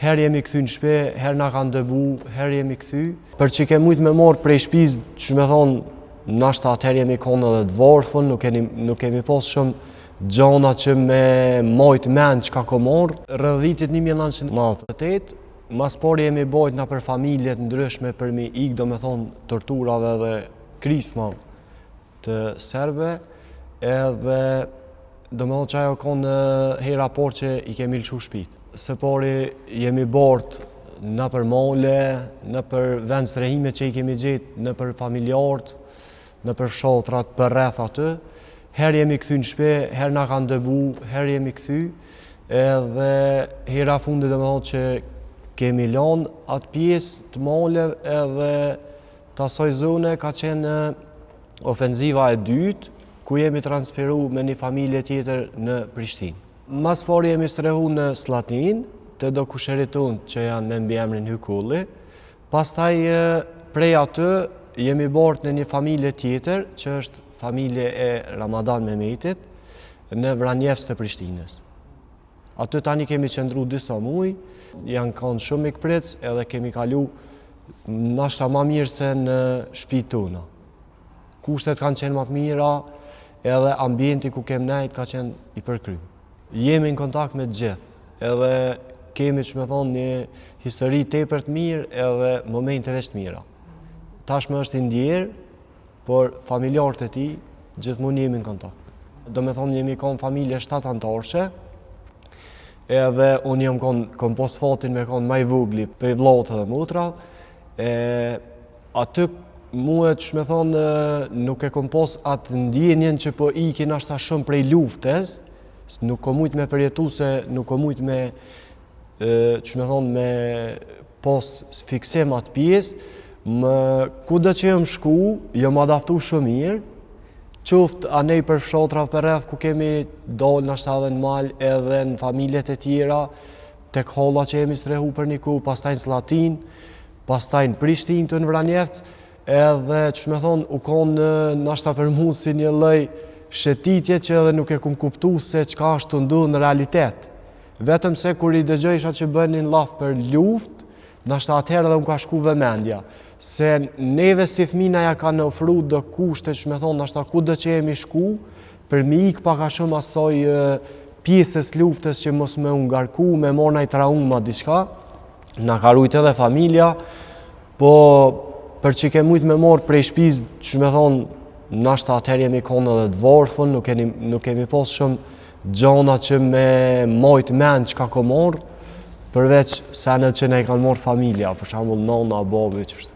Herë jemi këthy në shpe, herë na kanë dëbu, herë jemi këthy. Për që ke mujtë me morë prej shpiz, që me thonë, nashta atëherë jemi konë edhe të varfën, nuk kemi posë shumë gjona që me majtë menë që ka ko morë. Rreth vitit 1998, mas pari jemi bojt nga për familjet ndryshme për mi ikë, do me thonë, torturave dhe krisma të serbe, edhe do me thonë që ajo konë hera por që i kemi lëshu shpit. Së pari jemi bort në për mole, në për vend strehime që i kemi gjetë, në për familjartë, në për fshatrat për rreth aty. Herë jemi këthy në shpe, herë na kanë dëbu, herë jemi këthy, edhe hera fundi dhe me thonë që kemi lanë atë pjesë të mole edhe të asoj zone ka qenë ofenziva e dytë, ku jemi transferu me një familje tjetër në Prishtinë. Mas pari jemi strehu në Slatin, të do kusherit unë që janë në mbiemrin Hykulli. Pastaj prej aty jemi bort në një familje tjetër, që është familje e Ramadan Mehmetit, në Vranjevës të Prishtinës. Aty tani kemi qëndru disa muj, janë kanë shumë ikpric edhe kemi kalu nashta ma mirë se në shtëpitë tona. Kushtet kanë qenë ma të mira edhe ambienti ku kem nejt ka qenë i përkrymë. Jemi në kontakt me gjithë edhe kemi që me thonë një histori tepër të mirë edhe momente veç të mira. Tashme është i ndjerë, por familjarët e ti gjithmonë jemi në kontakt. Do me thonë jemi konë familje 7 antarëshe, edhe unë jam konë pos fatin me konë maj vugli për vllaut edhe motra. Aty muet që me thonë nuk e kom pos atë ndjenjen që po ikin ashta shumë prej luftës, nuk ko mujt me përjetu se nuk ko mujt me që me thonë me pos fiksim atë pjesë, ku dhe që jëm shku, jëm adaptu shumë mirë, qoftë anej për fshatrav për rreth ku kemi dalë nashta edhe në mal edhe në familjet e tjera, tek holla që jemi strehu për një ku, pastaj në Slatin, pastaj në Prishtinë të në Vranjevës, edhe që me thonë u konë nashta për mu si një lloj shëtitje që edhe nuk e kum kuptu se çka është të ndodhur në realitet. Vetëm se kur i dëgjojsha që bënin llaf për luftë, nashta atëherë edhe unë ka shku vëmendja. Se neve si fëmina ja kanë ofru do kushte që me thonë nashta ku do që jemi shku, për mi ik paka shumë asoj pjesës luftës që mos me ungarku, me morna i trauma diçka. Na ka rujt edhe familja, po për që ke mujt me morë prej shpiz që me thonë nashta atëherë jemi konë edhe të varfën, nuk kemi pos shumë gjona që me majtë menë që ka ko morë, përveç se në që ne i kanë morë familja, për shambull nona, babi, që